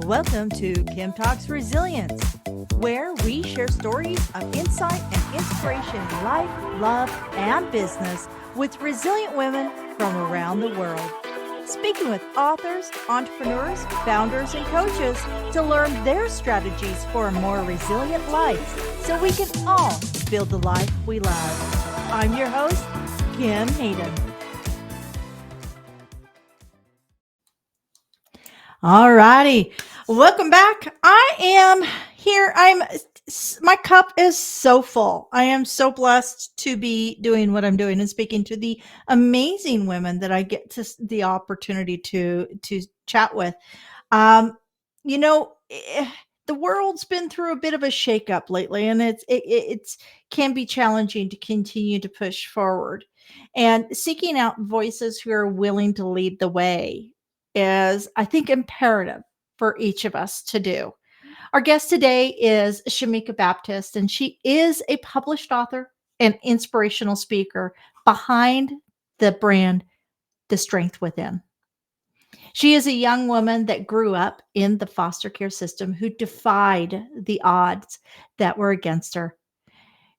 Welcome to Kim Talks Resilience, where we share stories of insight and inspiration in life, love, and business with resilient women from around the world. Speaking with authors, entrepreneurs, founders, and coaches to learn their strategies for a more resilient life so we can all build the life we love. I'm your host, Kim Hayden. All righty. Welcome back. I am here. My cup is so full. I am so blessed to be doing what I'm doing and speaking to the amazing women that I get the opportunity to chat with. Um, the world's been through a bit of a shakeup lately, and it's can be challenging to continue to push forward. And seeking out voices who are willing to lead the way is, I think, imperative for each of us to do. Our guest today is Shameeka Baptist, and she is a published author and inspirational speaker behind the brand The Strength Within. She is a young woman that grew up in the foster care system who defied the odds that were against her.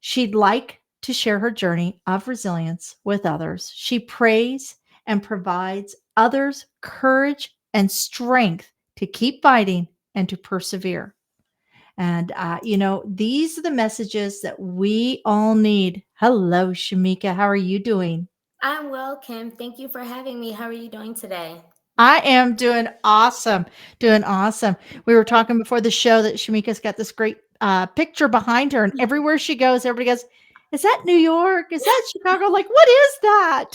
She'd like to share her journey of resilience with others. She prays and provides others courage and strength to keep fighting and to persevere. And, these are the messages that we all need. Hello, Shameeka. How are you doing? I'm well, Kim. Thank you for having me. How are you doing today? I am doing awesome. Doing awesome. We were talking before the show that Shameeka's got this great picture behind her, and everywhere she goes, everybody goes, "Is that New York? Is that Chicago? Like, what is that?"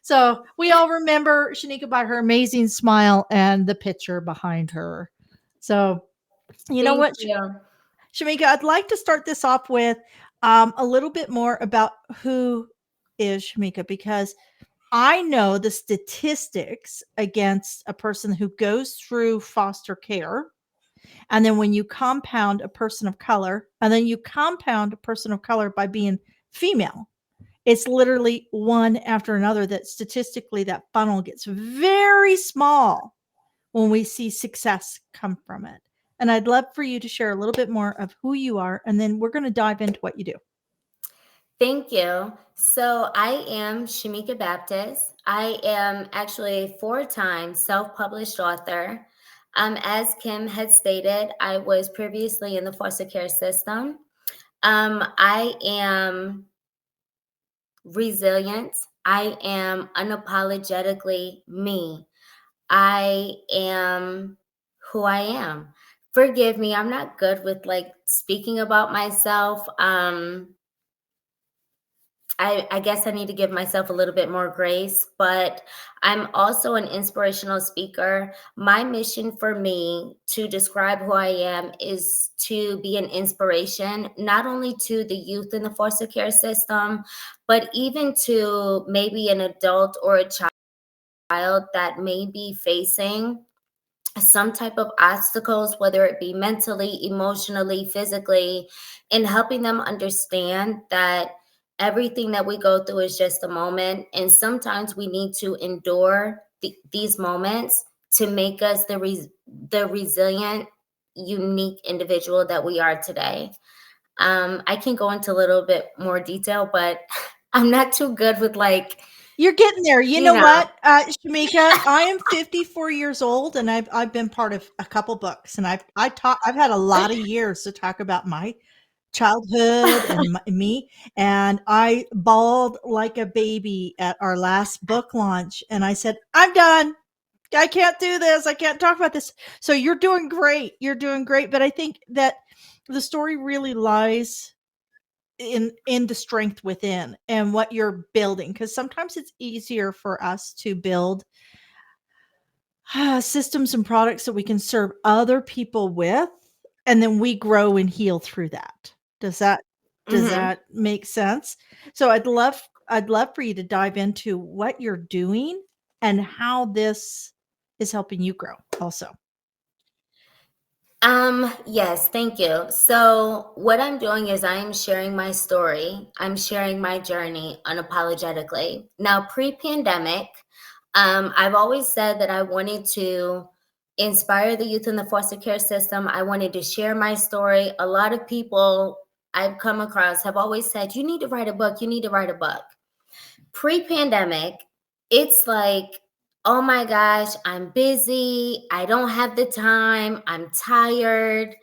So we all remember Shameeka by her amazing smile and the picture behind her. So, you know Thank what, you. Shameeka, I'd like to start this off with a little bit more about who is Shameeka, because I know the statistics against a person who goes through foster care. And then when you compound a person of color, and then you compound a person of color by being female, it's literally one after another that statistically that funnel gets very small when we see success come from it. And I'd love for you to share a little bit more of who you are, and then we're going to dive into what you do. Thank you. So I am Shameeka Baptist. I am actually a four-time self-published author. As Kim had stated, I was previously in the foster care system. I am resilient. I am unapologetically me. I am who I am. Forgive me, I'm not good with like speaking about myself. I guess I need to give myself a little bit more grace, but I'm also an inspirational speaker. My mission for me to describe who I am is to be an inspiration, not only to the youth in the foster care system, but even to maybe an adult or a child that may be facing some type of obstacles, whether it be mentally, emotionally, physically, and helping them understand that everything that we go through is just a moment. And sometimes we need to endure these moments to make us the resilient, unique individual that we are today. I can go into a little bit more detail, but I'm not too good with like, You're getting there. You you know know, what, Shameeka? I am 54 years old, and I've been part of a couple books, and I've had a lot of years to talk about my childhood and me, and I bawled like a baby at our last book launch, and I said, "I'm done. I can't do this. I can't talk about this." So you're doing great. You're doing great, but I think that the story really lies in the strength within and what you're building, because sometimes it's easier for us to build systems and products that we can serve other people with, and then we grow and heal through that. Does mhm. that make sense? So I'd love for you to dive into what you're doing and how this is helping you grow also. Yes, thank you. So what I'm doing is I am sharing my story. I'm sharing my journey unapologetically. Now, pre-pandemic, I've always said that I wanted to inspire the youth in the foster care system. I wanted to share my story. A lot of people I've come across have always said, you need to write a book. You need to write a book. Pre-pandemic, it's like, oh my gosh, I'm busy. I don't have the time. I'm tired.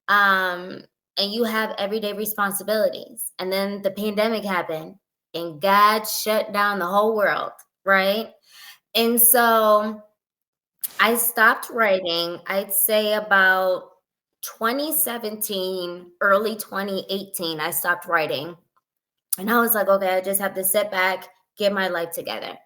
Um, and you have everyday responsibilities. And then the pandemic happened and God shut down the whole world, right? And so I stopped writing, I'd say about 2017, early 2018, I stopped writing. And I was like, okay, I just have to sit back, get my life together.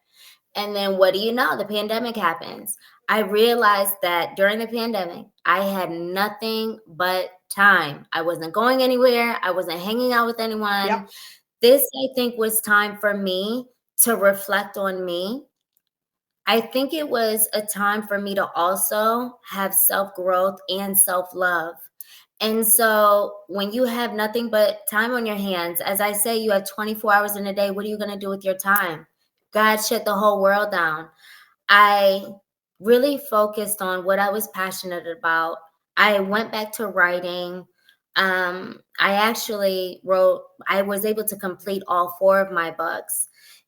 And then what do you know? The pandemic happens. I realized that during the pandemic, I had nothing but time. I wasn't going anywhere. I wasn't hanging out with anyone. Yep. This, I think, was time for me to reflect on me. I think it was a time for me to also have self growth and self love. And so when you have nothing but time on your hands, as I say, you have 24 hours in a day. What are you going to do with your time? God shut the whole world down. I really focused on what I was passionate about. I went back to writing. I actually wrote, I was able to complete all four of my books.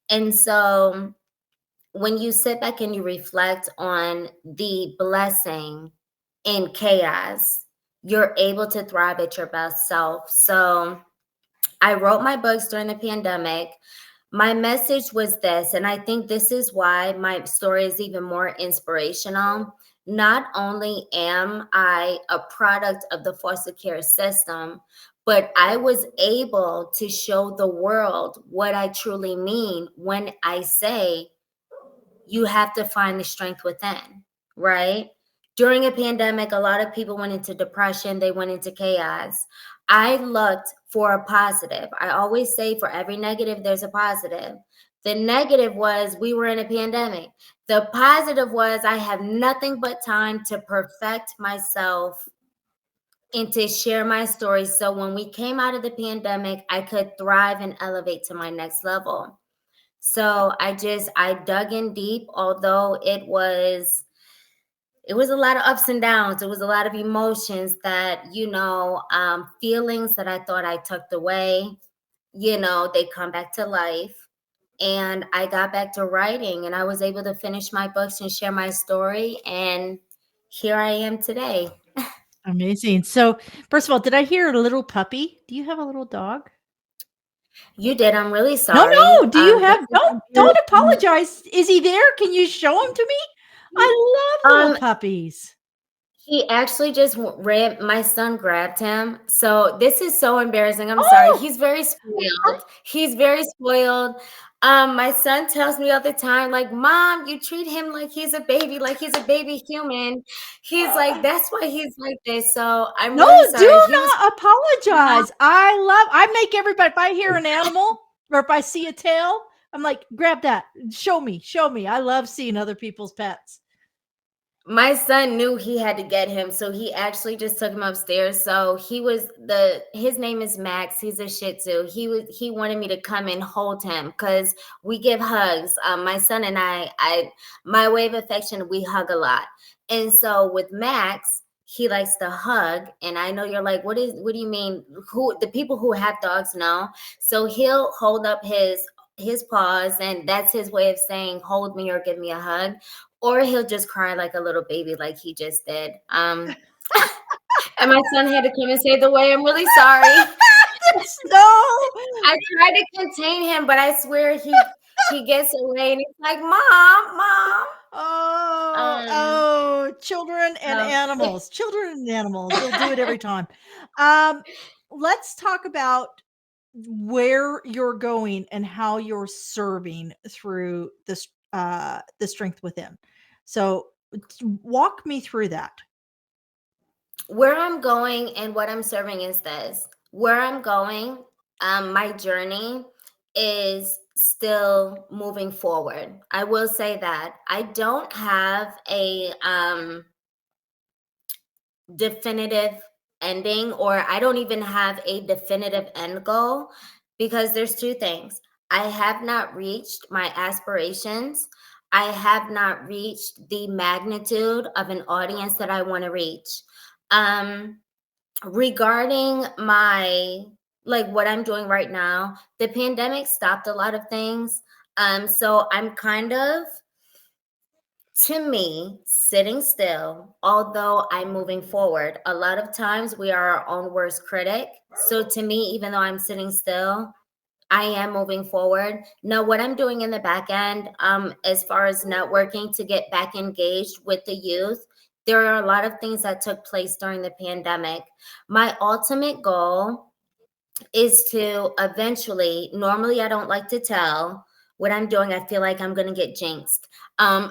And so when you sit back and you reflect on the blessing in chaos, you're able to thrive at your best self. So I wrote my books during the pandemic. My message was this, and I think this is why my story is even more inspirational. Not only am I a product of the foster care system, but I was able to show the world what I truly mean when I say you have to find the strength within, right? During a pandemic, a lot of people went into depression, they went into chaos. I looked for a positive. I always say for every negative, there's a positive. The negative was we were in a pandemic. The positive was I have nothing but time to perfect myself and to share my story. So when we came out of the pandemic, I could thrive and elevate to my next level. So I dug in deep, although it was a lot of ups and downs. It was a lot of emotions that, feelings that I thought I tucked away, they come back to life. And I got back to writing and I was able to finish my books and share my story. And here I am today. Amazing. So, first of all, did I hear a little puppy? Do you have a little dog? You did. I'm really No, sorry. no. Do you have This is don't apologize. Is he there? Can you show him to me? I love little um puppies. He actually just ran. My son grabbed him. So this is so embarrassing. I'm sorry. Oh, He's very spoiled. He's very spoiled. My son tells me all the time, like, Mom, you treat him like he's a baby human. He's like, uh, that's why he's like this. So I'm no, really do sorry. He was not apologize. I make everybody, if I hear an animal or if I see a tail, I'm like, grab that. Show me. Show me. I love seeing other people's pets. my son knew he had to get him, so he actually just took him upstairs. So his name is Max. He's a Shih Tzu. He wanted me to come and hold him because we give hugs. My son and I my way of affection, we hug a lot. And so with Max, he likes to hug. And I know you're like, what do you mean? Who the people who have dogs know? So he'll hold up his paws, and that's his way of saying hold me or give me a hug, or he'll just cry like a little baby like he just did. And my son had to come and save the way. I'm really sorry. No. I try to contain him, but I swear he gets away and he's like, Mom, Mom. Oh, Um, oh, children and so animals. Children and animals. They'll do it every time. Um, let's talk about where you're going and how you're serving through this the strength within. So walk me through that. where I'm going and what I'm serving is this. Where I'm going, my journey is still moving forward. I will say that I don't have a definitive ending, or I don't even have a definitive end goal, because there's two things. I have not reached my aspirations. I have not reached the magnitude of an audience that I want to reach. Um, Regarding my, like, what I'm doing right now, the pandemic stopped a lot of things. So I'm kind of, to me, sitting still, although I'm moving forward. A lot of times we are our own worst critic. So to me, even though I'm sitting still, I am moving forward. Now, what I'm doing in the back end, as far as networking to get back engaged with the youth, there are a lot of things that took place during the pandemic. My ultimate goal is to eventually, normally I don't like to tell what I'm doing. I feel like I'm going to get jinxed. Um,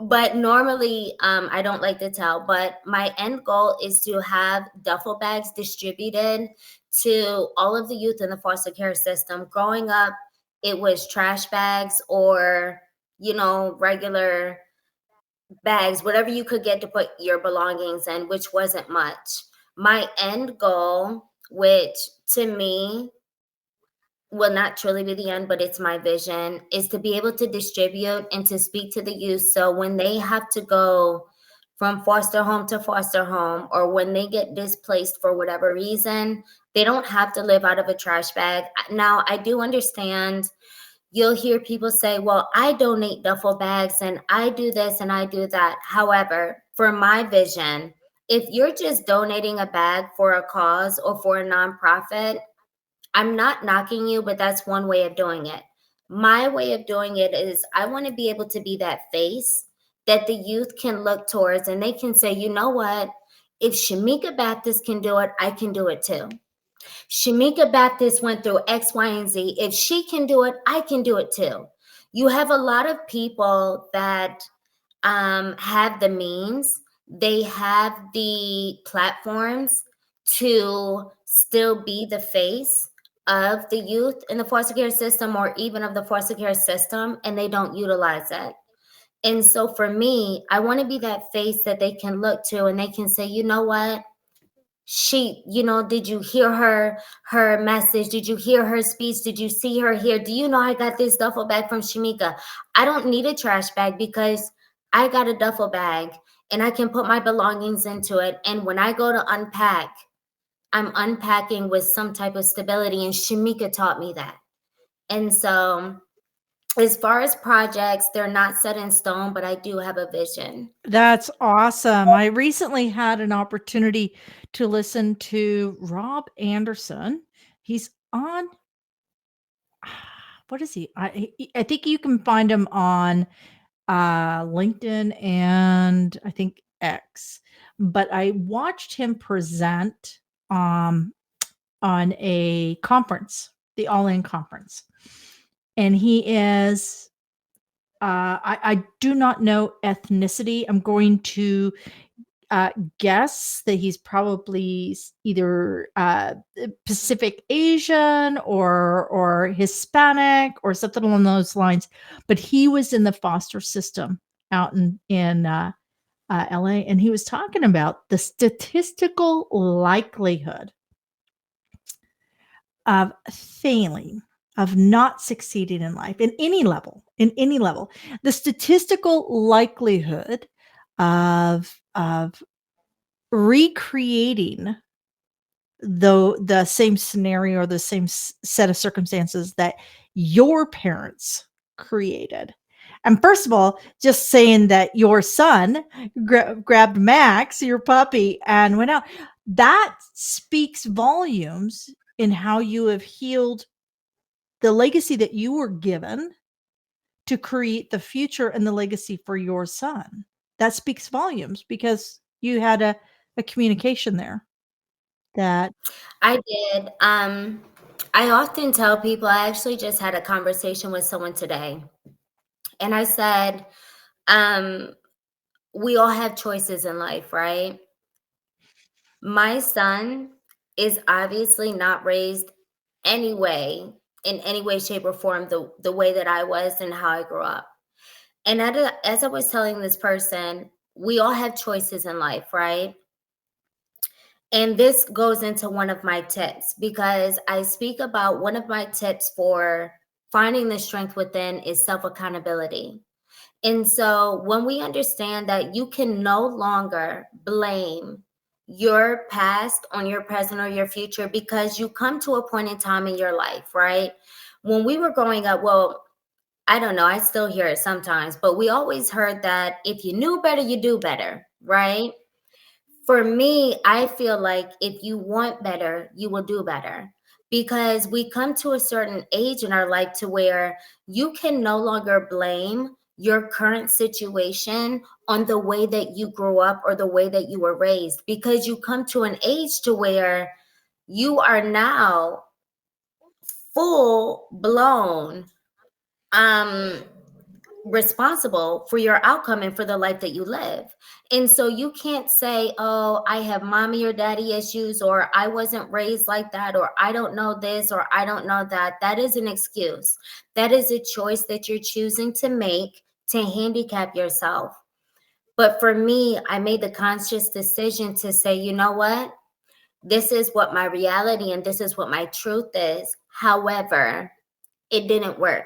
but normally I don't like to tell. But my end goal is to have duffel bags distributed to all of the youth in the foster care system. Growing up, it was trash bags or, regular bags, whatever you could get to put your belongings in, which wasn't much. My end goal, which to me will not truly be the end, but it's my vision, is to be able to distribute and to speak to the youth. So when they have to go from foster home to foster home, or when they get displaced for whatever reason, they don't have to live out of a trash bag. Now, I do understand. You'll hear people say, well, I donate duffel bags and I do this and I do that. However, for my vision, if you're just donating a bag for a cause or for a nonprofit, I'm not knocking you, but that's one way of doing it. My way of doing it is I want to be able to be that face that the youth can look towards and they can say, you know what? If Shameeka Baptist can do it, I can do it too. Shameeka Baptist went through X, Y, and Z. If she can do it, I can do it too. You have a lot of people that have the means, they have the platforms to still be the face of the youth in the foster care system or even of the foster care system, and they don't utilize it. And so for me, I want to be that face that they can look to and they can say, you know what? Did you hear her message? Did you hear her speech? Did you see her here? Do you know I got this duffel bag from Shameeka? I don't need a trash bag because I got a duffel bag and I can put my belongings into it. And when I go to unpack, I'm unpacking with some type of stability. And Shameeka taught me that. And so as far as projects, they're not set in stone, but I do have a vision. That's awesome. I recently had an opportunity to listen to Rob Anderson. He's on what is he? I think you can find him on LinkedIn and I think X. But I watched him present um on a conference, the All In conference. And he is I do not know ethnicity. I'm going to guess that he's probably either Pacific Asian or Hispanic or something along those lines. But he was in the foster system out in LA, and he was talking about the statistical likelihood of failing, of not succeeding in life in any level, the statistical likelihood of recreating the same scenario or the same set of circumstances that your parents created. And first of all, just saying that your son grabbed Max, your puppy, and went out, that speaks volumes in how you have healed the legacy that you were given to create the future and the legacy for your son. That speaks volumes because you had a communication there that I did. I often tell people, I actually just had a conversation with someone today, and I said, um, we all have choices in life, right? My son is obviously not raised anyway, in any way, shape, or form, the way that I was and how I grew up. And as I was telling this person, we all have choices in life, right? And this goes into one of my tips because I speak about one of my tips for finding the strength within is self accountability. And so when we understand that you can no longer blame your past on your present or your future, because you come to a point in time in your life, right? When we were growing up, well, I don't know, I still hear it sometimes, but we always heard that if you knew better, you do better, right? For me, I feel like if you want better, you will do better, because we come to a certain age in our life to where you can no longer blame your current situation on the way that you grew up or the way that you were raised, because you come to an age to where you are now full blown um responsible for your outcome and for the life that you live. And so you can't say, oh, I have mommy or daddy issues, or I wasn't raised like that, or I don't know this, or I don't know that. That is an excuse. That is a choice that you're choosing to make to handicap yourself. But for me, I made the conscious decision to say, you know what? This is what my reality and this is what my truth is. However, it didn't work.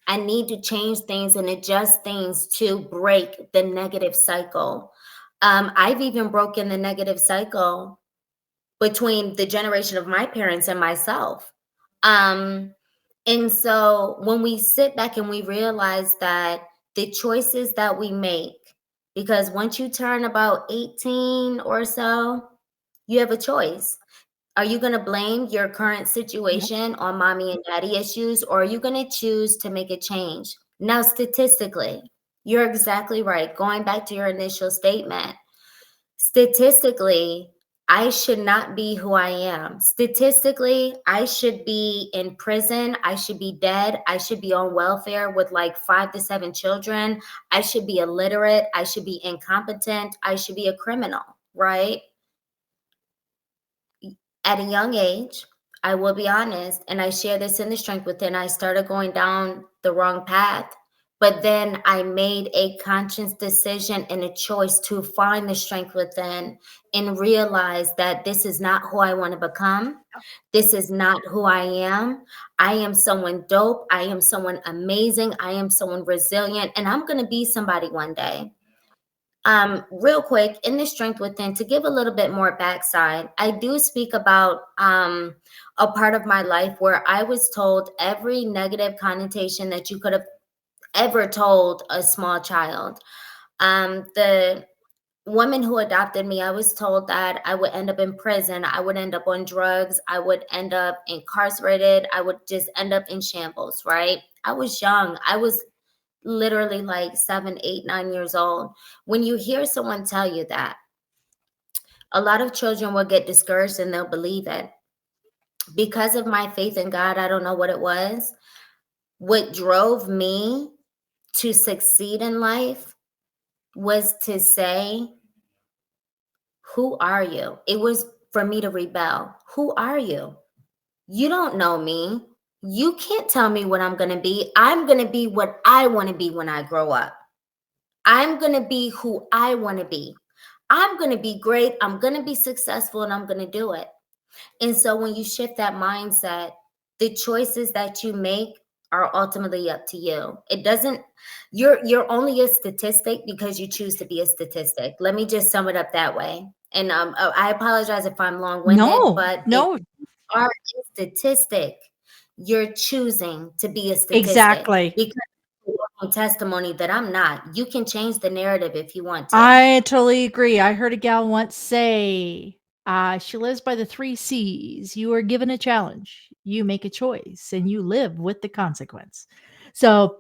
I need to change things and adjust things to break the negative cycle. I've even broken the negative cycle between the generation of my parents and myself. Um, and so when we sit back and we realize that the choices that we make, because once you turn about 18 or so, you have a choice. Are you going to blame your current Yep. situation on mommy and daddy issues, or are you going to choose to make a change? Now, statistically, you're exactly right. Going back to your initial statement, statistically, I should not be who I am. Statistically, I should be in prison. I should be dead. I should be on welfare with like 5 to 7 children. I should be illiterate. I should be incompetent. I should be a criminal, right? At a young age, I will be honest, and I share this in the Strength Within, I started going down the wrong path. But then I made a conscious decision and a choice to find the strength within and realize that this is not who I want to become. This is not who I am. I am someone dope. I am someone amazing. I am someone resilient, and I'm going to be somebody one day. Real quick, in the Strength Within, to give a little bit more backside, I do speak about a part of my life where I was told every negative connotation that you could have ever told a small child. The woman who adopted me, I was told that I would end up in prison, I would end up on drugs, I would end up incarcerated, I would just end up in shambles, right? I was young. I was literally like 7, 8, 9 years old. When you hear someone tell you that, a lot of children will get discouraged and they'll believe it. Because of my faith in God, I don't know what it was. What drove me to succeed in life was to say, who are you? It was for me to rebel. Who are you? You don't know me. You can't tell me what I'm going to be. I'm going to be what I want to be when I grow up. I'm going to be who I want to be. I'm going to be great. I'm going to be successful, and I'm going to do it. And so when you shift that mindset, the choices that you make are ultimately up to you. It doesn't, you're only a statistic because you choose to be a statistic. Let me just sum it up that way. And I apologize if I'm long-winded, No, but if no, you are a statistic, you're choosing to be a statistic, exactly. because testimony that I'm not. You can change the narrative if you want to. I totally agree. I heard a gal once say, she lives by the three C's. You are given a challenge, you make a choice, and you live with the consequence. So,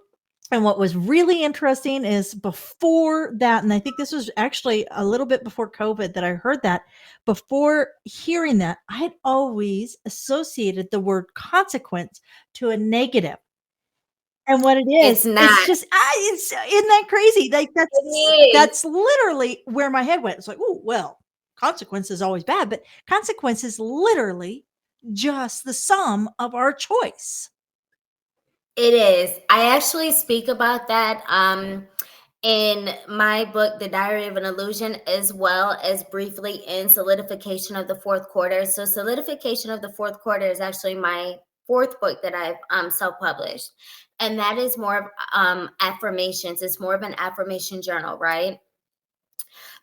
and what was really interesting is before that, and I think this was actually a little bit before COVID that I heard that. Before hearing that, I had always associated the word consequence to a negative. And what it It's is, it's not. just it's isn't that crazy? Like, It is. that's literally where my head went. It's like, "Oh, well, consequence is always bad," but consequence is literally just the sum of our choice. It is. I actually speak about that in my book, The Diary of an Illusion, as well as briefly in Solidification of the Fourth Quarter. So, Solidification of the Fourth Quarter is actually my fourth book that I've self-published, and that is more of affirmations. It's more of an affirmation journal, right?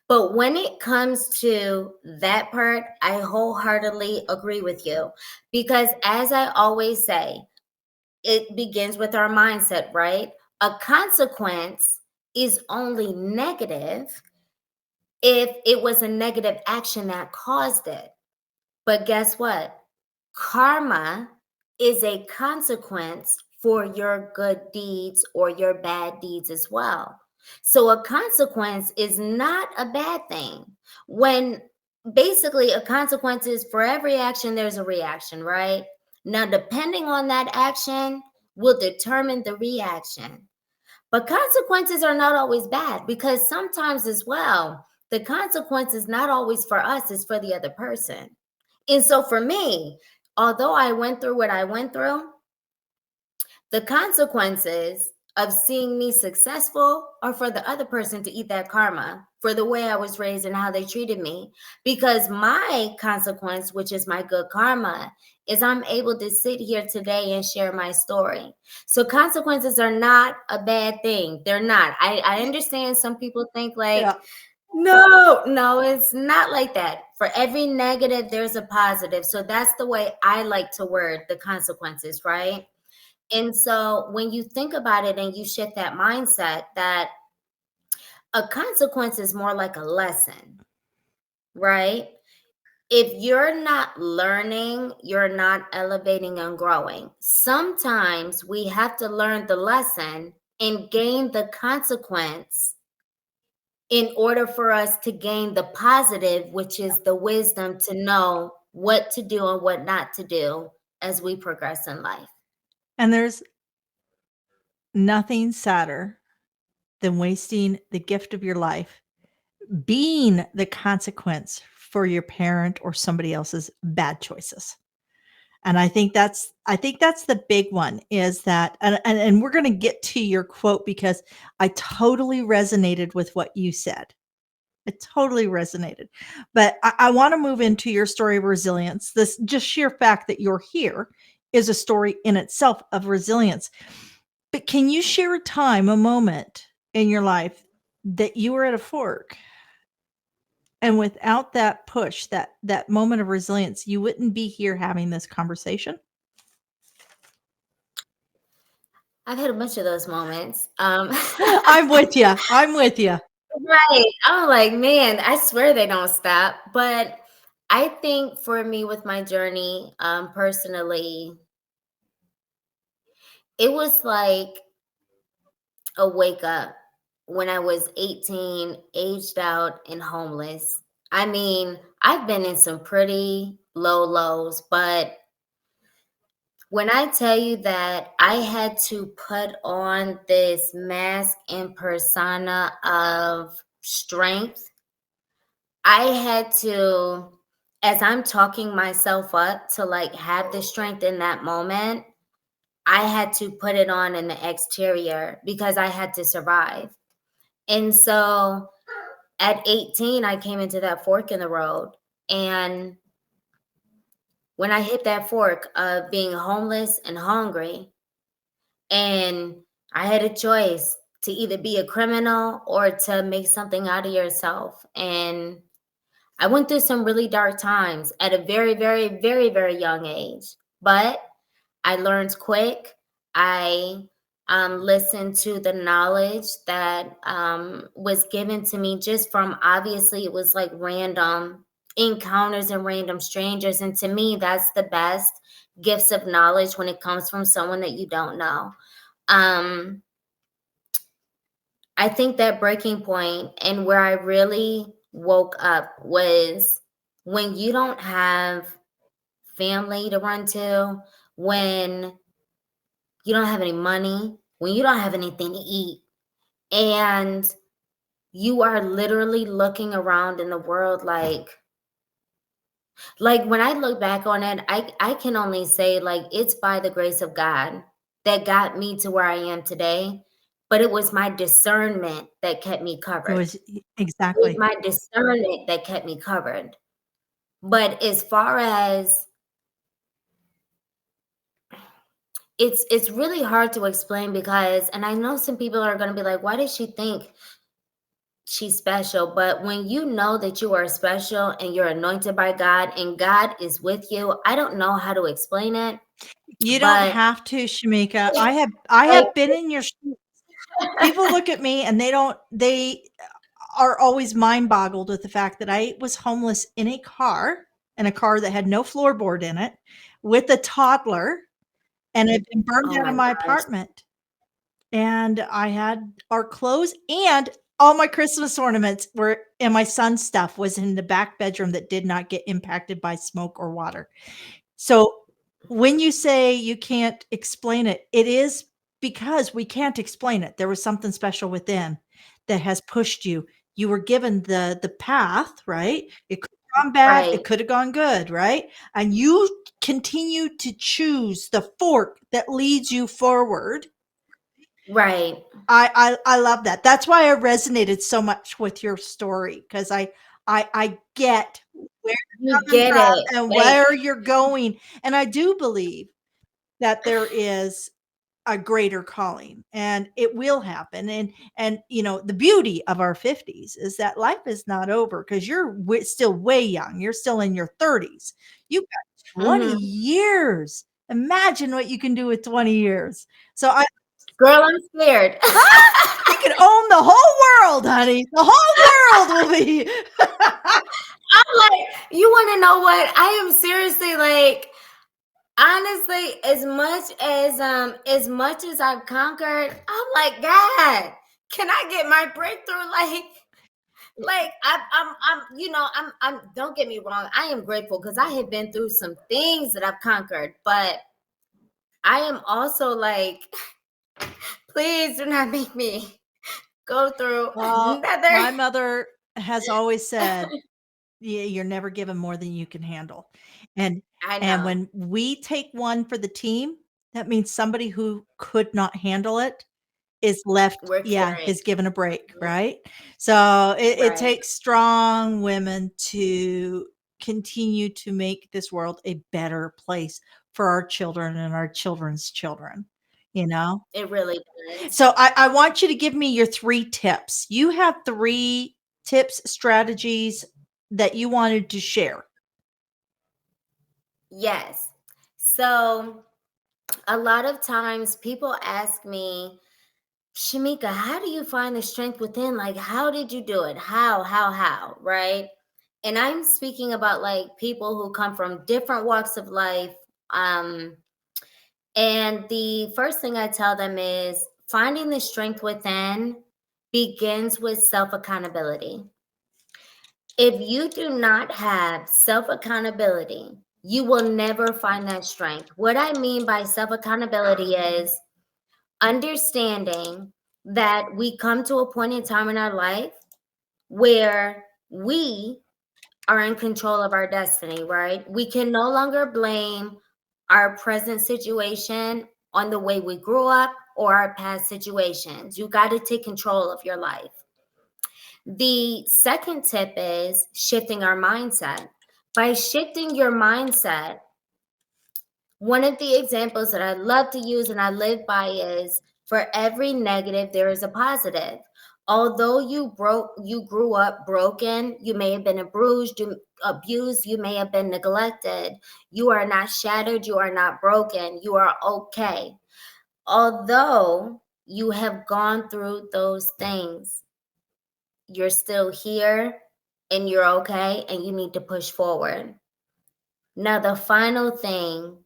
But when it comes to that part, I wholeheartedly agree with you, because as I always say, it begins with our mindset, right? A consequence is only negative if it was a negative action that caused it. But guess what? Karma is a consequence for your good deeds or your bad deeds as well. So a consequence is not a bad thing. When basically a consequence is for every action, there's a reaction, right? Now, depending on that action, will determine the reaction. But consequences are not always bad, because sometimes as well, the consequence is not always for us, it's for the other person. And so for me, although I went through what I went through, the consequences of seeing me successful are for the other person to eat that karma for the way I was raised and how they treated me. Because my consequence, which is my good karma, is I'm able to sit here today and share my story. So consequences are not a bad thing. They're not. I understand some people think like, Yeah. no, it's not like that. For every negative, there's a positive. So that's the way I like to word the consequences, right? And so when you think about it and you shift that mindset, that a consequence is more like a lesson, right? If you're not learning, you're not elevating and growing. Sometimes we have to learn the lesson and gain the consequence in order for us to gain the positive, which is the wisdom to know what to do and what not to do as we progress in life. And there's nothing sadder than wasting the gift of your life being the consequence for your parent or somebody else's bad choices. And I think that's the big one, is that, and we're going to get to your quote, because I totally resonated with what you said. It totally resonated. But I want to move into your story of resilience. This just sheer fact that you're here is a story in itself of resilience. But can you share a time, a moment in your life that you were at a fork, and without that push, that moment of resilience, you wouldn't be here having this conversation? I've had a bunch of those moments. I'm with you. I'm with you. Right. I'm like, man, I swear they don't stop. But I think for me with my journey, personally, it was like a wake up when I was 18, aged out and homeless. I mean, I've been in some pretty low lows, but when I tell you that I had to put on this mask and persona of strength, I had to, as I'm talking myself up to like have the strength in that moment, I had to put it on in the exterior because I had to survive. And so at 18, I came into that fork in the road. And when I hit that fork of being homeless and hungry, and I had a choice to either be a criminal or to make something out of yourself. And I went through some really dark times at a very, very, very, very young age, but I learned quick. I listened to the knowledge that was given to me just from, obviously, it was like random encounters and random strangers. And to me, that's the best gifts of knowledge when it comes from someone that you don't know. Um, I think that breaking point and where I really woke up was when you don't have family to run to, when you don't have any money, when you don't have anything to eat, and you are literally looking around in the world like when I look back on it, I can only say like it's by the grace of God that got me to where I am today, but it was my discernment that kept me It covered. was It was exactly. my discernment that kept me covered. But as far as it's really hard to explain because, and I know some people are going to be like, why does she think she's special? But when you know that you are special and you're anointed by God and God is with you, I don't know how to explain it, You don't but have to, Shameeka. I have been in your shoes. People look at me and they are always mind boggled with the fact that I was homeless in a car that had no floorboard in it, with a toddler, and I'd been burned oh out of my my gosh. apartment. And I had our clothes and all my Christmas ornaments were, and my son's stuff was in the back bedroom that did not get impacted by smoke or water. So when you say you can't explain it, it is because we can't explain it. There was something special within that has pushed you. You were given the path, right? It could have gone bad, it Right, could have gone good, right? And you continue to choose the fork that leads you forward. right. I love that. That's why I resonated so much with your story, because I get where You you're coming get it. from and Like, where you're going, and I do believe that there is a greater calling, and it will happen. And the beauty of our 50s is that life is not over, because you're still way young. You're still in your 30s. You've got 20 mhm. years. Imagine what you can do with 20 years. So I Girl, I'm scared. you can own the whole world, honey. The whole world will be. I'm like, you want to know what? I am seriously like, honestly, as much as I've conquered, I'm like, God, can I get my breakthrough? Like I'm, I'm. Don't get me wrong. I am grateful because I have been through some things that I've conquered, but I am also like, please do not make me go through Well, another. my mother has always said, You're never given more than you can handle." And I and know when we take one for the team, that means somebody who could not handle it is left, we're yeah, carrying. is given a break, right? So it Right. takes strong women to continue to make this world a better place for our children and our children's children, you know? It really does. So I want you to give me your 3 tips. You have 3 tips, strategies that you wanted to share. Yes. So a lot of times people ask me, Shameeka, how do you find the strength within? Like, how did you do it? How, right? And I'm speaking about like people who come from different walks of life. Um, and the first thing I tell them is finding the strength within begins with self accountability. If you do not have self accountability, you will never find that strength. What I mean by self accountability is understanding that we come to a point in time in our life where we are in control of our destiny, right? We can no longer blame our present situation on the way we grew up or our past situations. You got to take control of your life. The second tip is shifting our mindset. By shifting your mindset, one of the examples that I love to use and I live by is for every negative, there is a positive. Although you grew up broken, you may have been abused, you may have been neglected. You are not shattered, you are not broken, you are okay. Although you have gone through those things, you're still here and you're okay and you need to push forward. Now, the final thing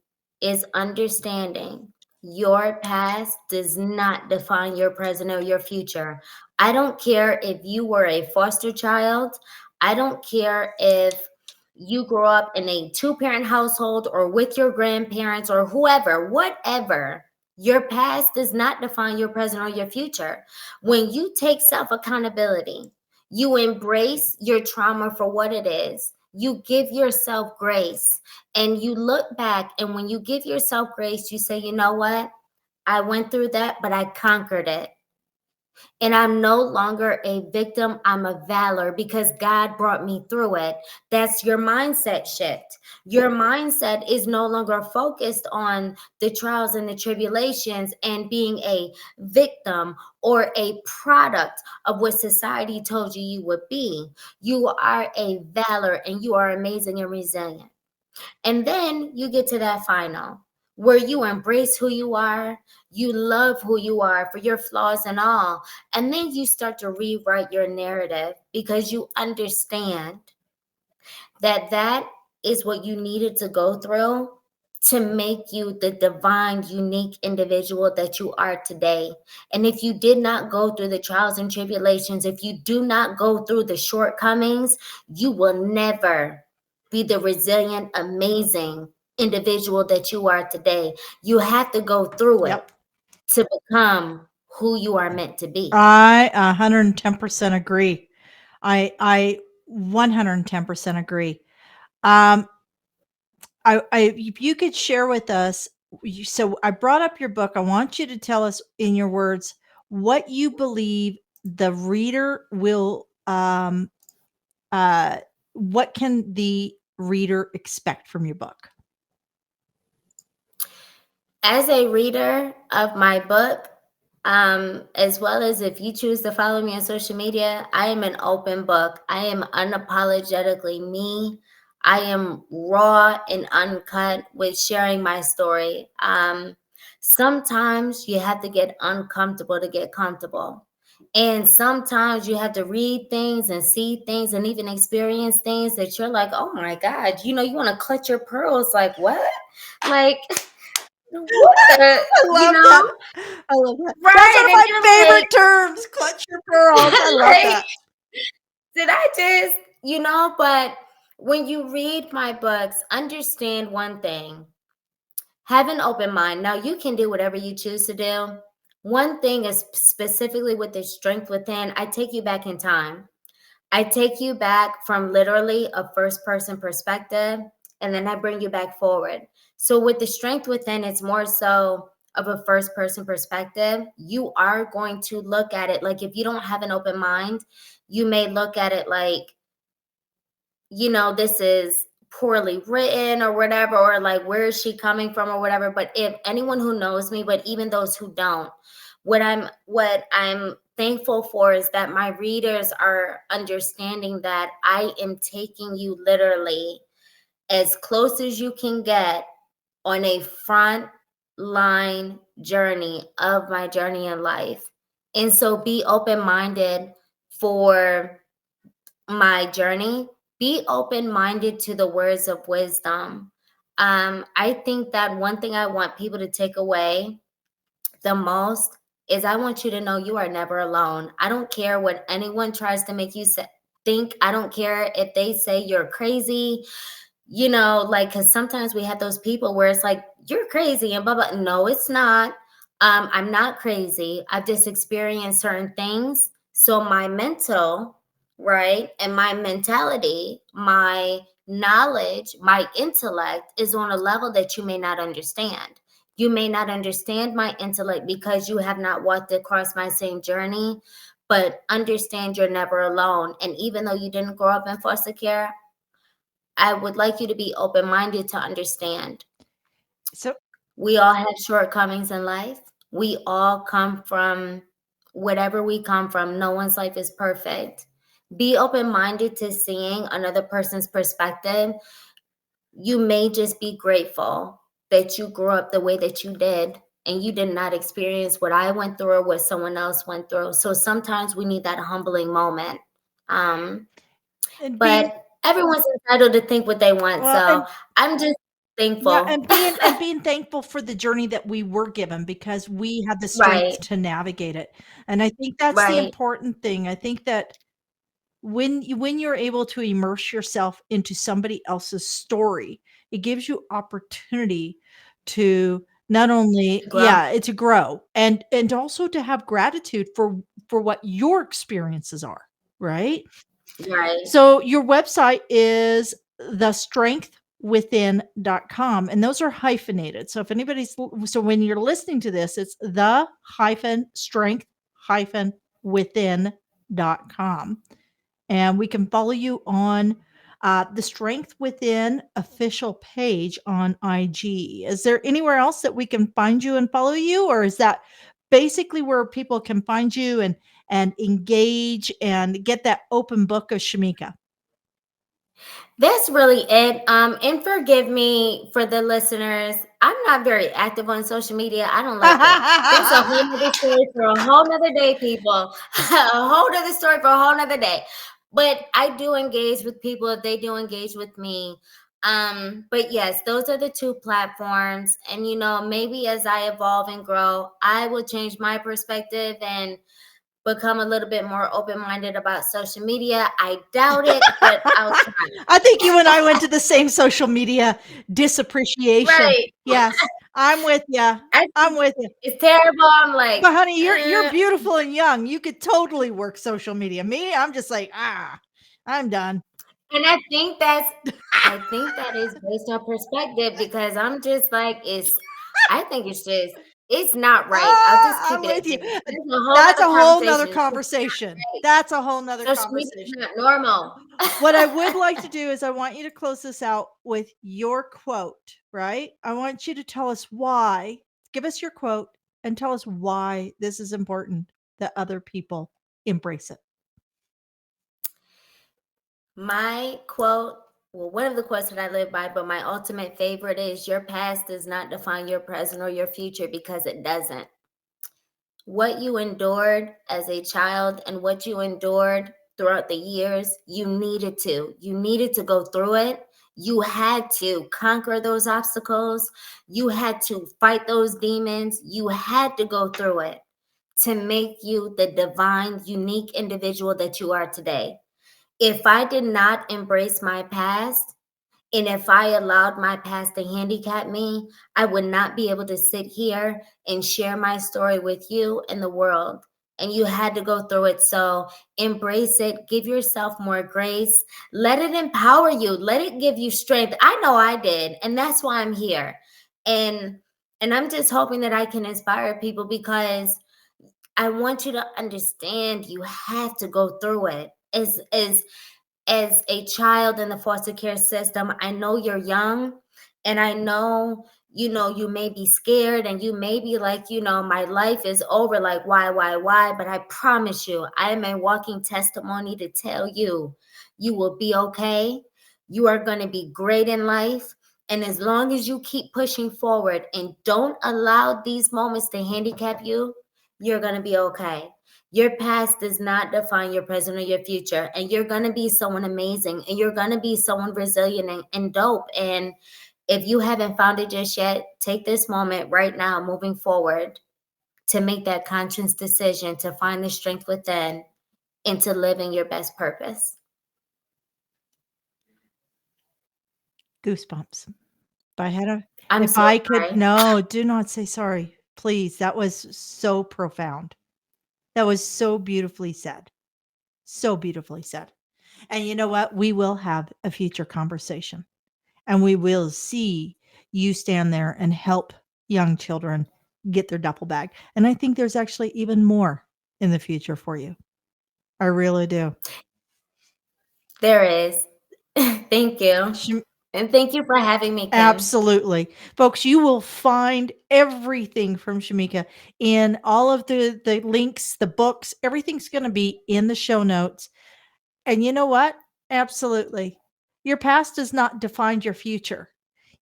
is understanding your past does not define your present or your future. I don't care if you were a foster child. I don't care if you grew up in a two-parent household or with your grandparents or whoever, whatever. Your past does not define your present or your future. When you take self accountability, you embrace your trauma for what it is. You give yourself grace and you look back. And when you give yourself grace, you say, you know what? I went through that, but I conquered it. And I'm no longer a victim, I'm a valor because God brought me through it. That's your mindset shift. Your mindset is no longer focused on the trials and the tribulations and being a victim or a product of what society told you you would be. You are a valor and you are amazing and resilient. And then you get to that final where you embrace who you are, you love who you are for your flaws and all. And then you start to rewrite your narrative because you understand that that is what you needed to go through to make you the divine, unique individual that you are today. And if you did not go through the trials and tribulations, if you do not go through the shortcomings, you will never be the resilient, amazing individual that you are today. You have to go through it Yep. to become who you are meant to be. I 110% agree. I 110% agree. Um, if you could share with us, so I brought up your book. I want you to tell us in your words what you believe the reader will, uh, what can the reader expect from your book? As a reader of my book, as well as if you choose to follow me on social media, I am an open book. I am unapologetically me. I am raw and uncut with sharing my story. Sometimes you have to get uncomfortable to get comfortable. And sometimes you have to read things and see things and even experience things that you're like, oh my God, you want to clutch your pearls. Like, what? Like, what the, I you love that. know? I love that. That's Right. one of And my you're like, favorite terms, clutch your pearls. I love like, that. did I but when you read my books, understand one thing. Have an open mind. Now you can do whatever you choose to do. One thing is specifically with the strength within, I take you back in time. I take you back from literally a first person perspective, and then I bring you back forward. So, with the strength within, it's more so of a first person perspective. You are going to look at it like if you don't have an open mind, you may look at it like, this is poorly written or whatever, or like, where is she coming from or whatever. But if anyone who knows me, but even those who don't, what I'm thankful for is that my readers are understanding that I am taking you literally as close as you can get on a front line journey of my journey in life. And so be open minded for my journey. Be open minded to the words of wisdom. I think that one thing I want people to take away the most is I want you to know you are never alone. I don't care what anyone tries to make you think. I don't care if they say you're crazy, like, because sometimes we have those people where it's like, you're crazy and blah, blah. No, it's not. I'm not crazy. I've just experienced certain things. So my mental, right, and my mentality, my knowledge, my intellect is on a level that you may not understand. You may not understand my intellect because you have not walked across my same journey, but understand you're never alone. And even though you didn't grow up in foster care, I would like you to be open minded to understand. So, We all have shortcomings in life. We all come from whatever we come from. No one's life is perfect. Be open minded to seeing another person's perspective. You may just be grateful that you grew up the way that you did and you did not experience what I went through or what someone else went through. So sometimes we need that humbling moment. Um, and being but everyone's entitled to think what they want. well, So and I'm just yeah, thankful. and being thankful for the journey that we were given because we had the strength Right, to navigate it. And I think that's the right. important thing. I think that when you're able to immerse yourself into somebody else's story, it gives you opportunity to not only, Grow. yeah, to grow and also to have gratitude for what your experiences are, right? Right. So your website is thestrengthwithin.com, and those are hyphenated. So if anybody's so when you're listening to this, it's the hyphen strength hyphen strengthwithin.com. And we can follow you on the Strength Within official page on IG. Is there anywhere else that we can find you and follow you, or is that basically where people can find you and engage and get that open book of Shameeka? That's really it. And forgive me for the listeners. I'm not very active on social media. I don't like it. That's a whole nother story for a whole nother day, people. A whole nother story for a whole nother day. But I do engage with people if they do engage with me. But yes, those are the two platforms. And maybe as I evolve and grow, I will change my perspective and become a little bit more open-minded about social media. I doubt it, but I'll try. I think you and I went to the same social media disappreciation. Right. Yes, I'm with you. I'm with you. It's terrible. I'm like, But honey, you're beautiful and young. You could totally work social media. Me, I'm just like, I'm done. and I think that is based on perspective because I'm just like, I think it's not right. I'll just keep I'm it at with you. that. That's a whole That's a other whole nother conversation. conversation. Right. That's a whole nother Social media is conversation. not normal. What I would like to do is I want you to close this out with your quote, right? I want you to tell us why. Give us your quote and tell us why this is important that other people embrace it. My quote, well, one of the quotes that I live by, but my ultimate favorite is your past does not define your present or your future because it doesn't. What you endured as a child and what you endured throughout the years, you needed to. You needed to go through it. You had to conquer those obstacles. You had to fight those demons. You had to go through it to make you the divine, unique individual that you are today. If I did not embrace my past, and if I allowed my past to handicap me, I would not be able to sit here and share my story with you and the world. And you had to go through it. So embrace it. Give yourself more grace. Let it empower you. Let it give you strength. I know I did. And that's why I'm here. And I'm just hoping that I can inspire people because I want you to understand you have to go through it. As a child in the foster care system, I know you're young and I know, you may be scared and you may be like, my life is over. Like, why? But I promise you, I am a walking testimony to tell you, you will be okay. You are going to be great in life. And as long as you keep pushing forward and don't allow these moments to handicap you, you're going to be okay. Your past does not define your present or your future. And you're going to be someone amazing and you're going to be someone resilient and dope. And if you haven't found it just yet, take this moment right now, moving forward, to make that conscious decision to find the strength within and to live in your best purpose. Goosebumps. If I had a, I'm if so I could, sorry. no, do not say sorry. Please. That was so profound. That was so beautifully said. So beautifully said. And you know what? We will have a future conversation and we will see you stand there and help young children get their duffel bag. And I think there's actually even more in the future for you. I really do. There is. Thank you. Sham- And thank you for having me, Kim. Absolutely. Folks, you will find everything from Shameeka in all of the links, the books, everything's going to be in the show notes. And you know what? Absolutely. Your past does not define your future.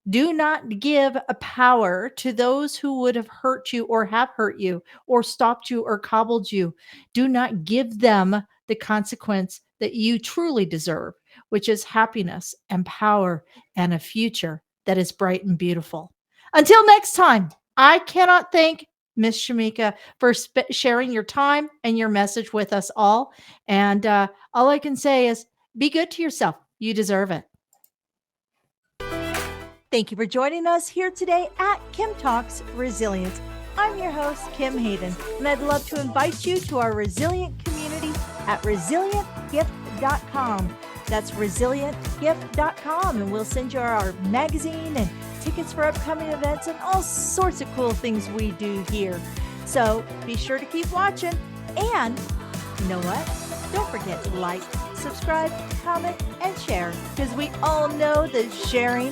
Do not give a power to those who would have hurt you or have hurt you or stopped you or cobbled you. Do not give them the consequence that you truly deserve, which is happiness and power and a future that is bright and beautiful. Until next time, I cannot thank Miss Shameeka for sharing your time and your message with us all. And all I can say is be good to yourself. You deserve it. Thank you for joining us here today at Kim Talks Resilience. I'm your host, Kim Hayden, and I'd love to invite you to our resilient community at resilientgift.com. That's resilientgift.com, and we'll send you our magazine and tickets for upcoming events and all sorts of cool things we do here. So be sure to keep watching, and You know what? Don't forget to like, subscribe, comment, and share because we all know that sharing